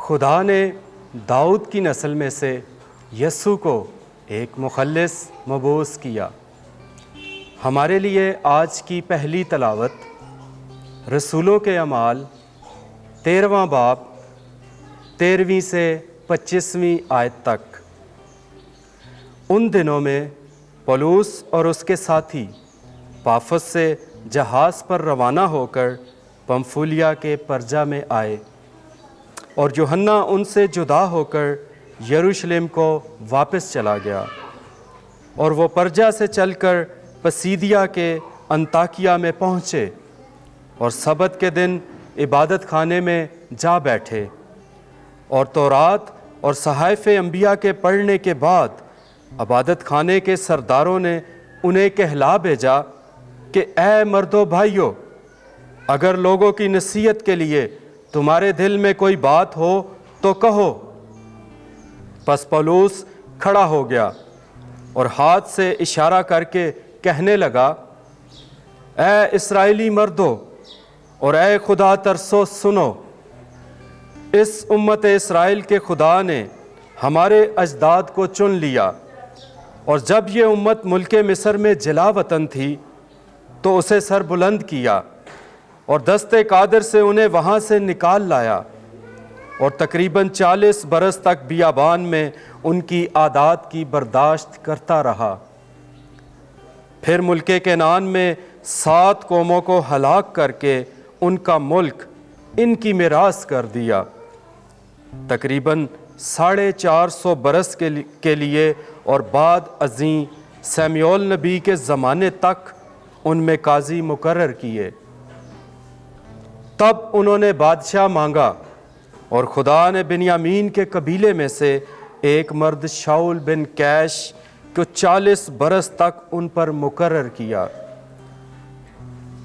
خدا نے داؤد کی نسل میں سے یسوع کو ایک مخلص مبعوث کیا۔ ہمارے لیے آج کی پہلی تلاوت رسولوں کے اعمال 13واں باب 13ویں سے 25ویں آیت تک۔ ان دنوں میں پولس اور اس کے ساتھی پافس سے جہاز پر روانہ ہو کر پمفولیا کے پرجا میں آئے، اور یوحنا ان سے جدا ہو کر یروشلم کو واپس چلا گیا، اور وہ پرجا سے چل کر پسیدیا کے انطاکیہ میں پہنچے، اور سبت کے دن عبادت خانے میں جا بیٹھے، اور تورات اور صحائف انبیاء کے پڑھنے کے بعد عبادت خانے کے سرداروں نے انہیں کہلا بھیجا کہ اے مردو بھائیو، اگر لوگوں کی نصیحت کے لیے تمہارے دل میں کوئی بات ہو تو کہو۔ پس پولس کھڑا ہو گیا اور ہاتھ سے اشارہ کر کے کہنے لگا، اے اسرائیلی مردو اور اے خدا ترسو سنو، اس امت اسرائیل کے خدا نے ہمارے اجداد کو چن لیا، اور جب یہ امت ملک مصر میں جلا وطن تھی تو اسے سر بلند کیا، اور دست قادر سے انہیں وہاں سے نکال لایا، اور تقریباً 40 برس تک بیابان میں ان کی عادات کی برداشت کرتا رہا۔ پھر ملک کنعان میں 7 قوموں کو ہلاک کر کے ان کا ملک ان کی میراث کر دیا۔ تقریباً 450 برس کے لیے اور بعد ازیں سمیعول نبی کے زمانے تک ان میں قاضی مقرر کیے۔ تب انہوں نے بادشاہ مانگا، اور خدا نے بنیامین کے قبیلے میں سے ایک مرد شاؤل بن کیش کو 40 برس تک ان پر مقرر کیا۔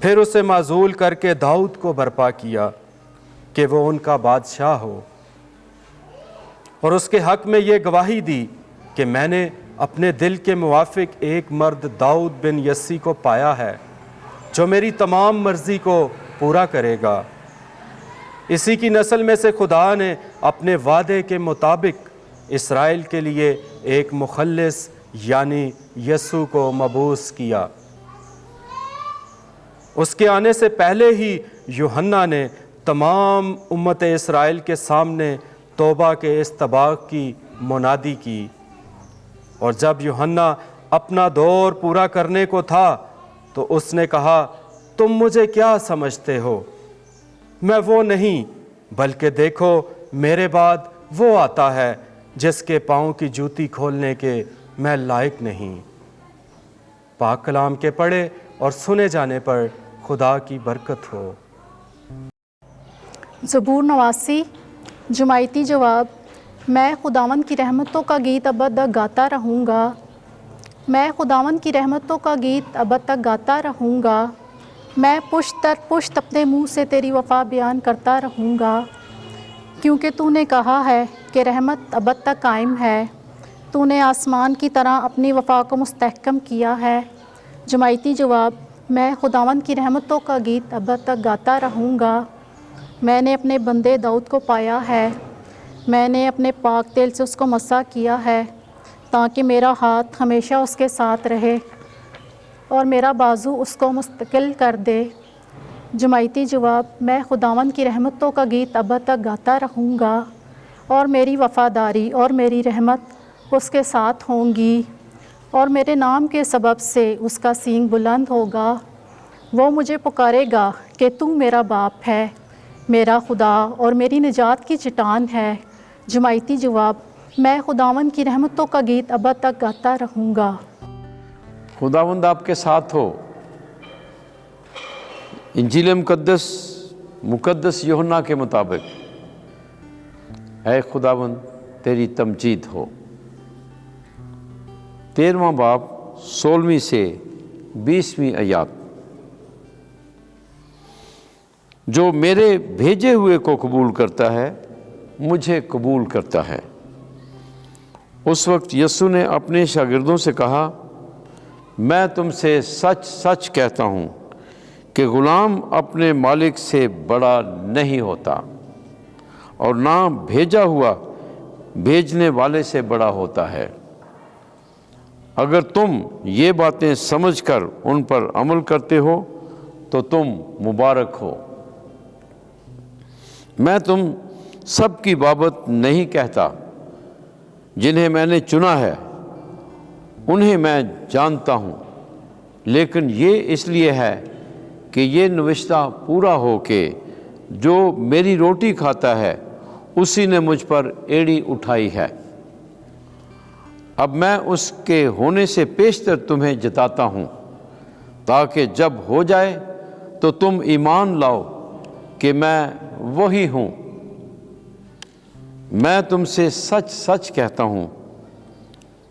پھر اسے معزول کر کے داؤد کو برپا کیا کہ وہ ان کا بادشاہ ہو، اور اس کے حق میں یہ گواہی دی کہ میں نے اپنے دل کے موافق ایک مرد داؤد بن یسی کو پایا ہے، جو میری تمام مرضی کو پورا کرے گا۔ اسی کی نسل میں سے خدا نے اپنے وعدے کے مطابق اسرائیل کے لیے ایک مخلص یعنی یسوع کو مبعوث کیا۔ اس کے آنے سے پہلے ہی یوحنا نے تمام امت اسرائیل کے سامنے توبہ کے استباق کی منادی کی، اور جب یوحنا اپنا دور پورا کرنے کو تھا تو اس نے کہا، تم مجھے کیا سمجھتے ہو؟ میں وہ نہیں، بلکہ دیکھو میرے بعد وہ آتا ہے جس کے پاؤں کی جوتی کھولنے کے میں لائق نہیں۔ پاک کلام کے پڑھے اور سنے جانے پر خدا کی برکت ہو۔ زبور 89 جماعتی جواب۔ میں خداوند کی رحمتوں کا گیت ابد تک گاتا رہوں گا، میں خداوند کی رحمتوں کا گیت ابد تک گاتا رہوں گا، میں پشت در پشت اپنے منہ سے تیری وفا بیان کرتا رہوں گا، کیونکہ تو نے کہا ہے کہ رحمت ابد تک قائم ہے، تو نے آسمان کی طرح اپنی وفا کو مستحکم کیا ہے۔ جماعتی جواب۔ میں خداوند کی رحمتوں کا گیت ابد تک گاتا رہوں گا، میں نے اپنے بندے داؤد کو پایا ہے، میں نے اپنے پاک تیل سے اس کو مسح کیا ہے، تاکہ میرا ہاتھ ہمیشہ اس کے ساتھ رہے اور میرا بازو اس کو مستقل کر دے۔ جماعتی جواب۔ میں خداوند کی رحمتوں کا گیت ابد تک گاتا رہوں گا، اور میری وفاداری اور میری رحمت اس کے ساتھ ہوں گی، اور میرے نام کے سبب سے اس کا سینگ بلند ہوگا۔ وہ مجھے پکارے گا کہ تو میرا باپ ہے، میرا خدا اور میری نجات کی چٹان ہے۔ جماعتی جواب۔ میں خداوند کی رحمتوں کا گیت ابد تک گاتا رہوں گا۔ خداوند آپ کے ساتھ ہو۔ انجیل مقدس یوحنا کے مطابق، اے خداوند تیری تمجید ہو۔ 13واں باب 16ویں سے 20ویں آیات۔ جو میرے بھیجے ہوئے کو قبول کرتا ہے مجھے قبول کرتا ہے۔ اس وقت یسوع نے اپنے شاگردوں سے کہا، میں تم سے سچ سچ کہتا ہوں کہ غلام اپنے مالک سے بڑا نہیں ہوتا، اور نہ بھیجا ہوا بھیجنے والے سے بڑا ہوتا ہے۔ اگر تم یہ باتیں سمجھ کر ان پر عمل کرتے ہو تو تم مبارک ہو۔ میں تم سب کی بابت نہیں کہتا، جنہیں میں نے چنا ہے انہیں میں جانتا ہوں، لیکن یہ اس لیے ہے کہ یہ نوشتہ پورا ہو کہ جو میری روٹی کھاتا ہے اسی نے مجھ پر ایڑی اٹھائی ہے۔ اب میں اس کے ہونے سے پیشتر تمہیں جتاتا ہوں، تاکہ جب ہو جائے تو تم ایمان لاؤ کہ میں وہی ہوں۔ میں تم سے سچ سچ کہتا ہوں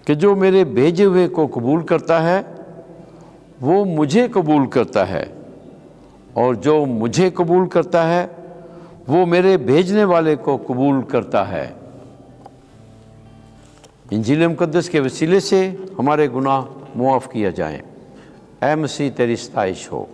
کہ جو میرے بھیجے ہوئے کو قبول کرتا ہے وہ مجھے قبول کرتا ہے، اور جو مجھے قبول کرتا ہے وہ میرے بھیجنے والے کو قبول کرتا ہے۔ انجیل مقدس کے وسیلے سے ہمارے گناہ معاف کیے جائیں۔ اے مسیح تیری ستائش ہو۔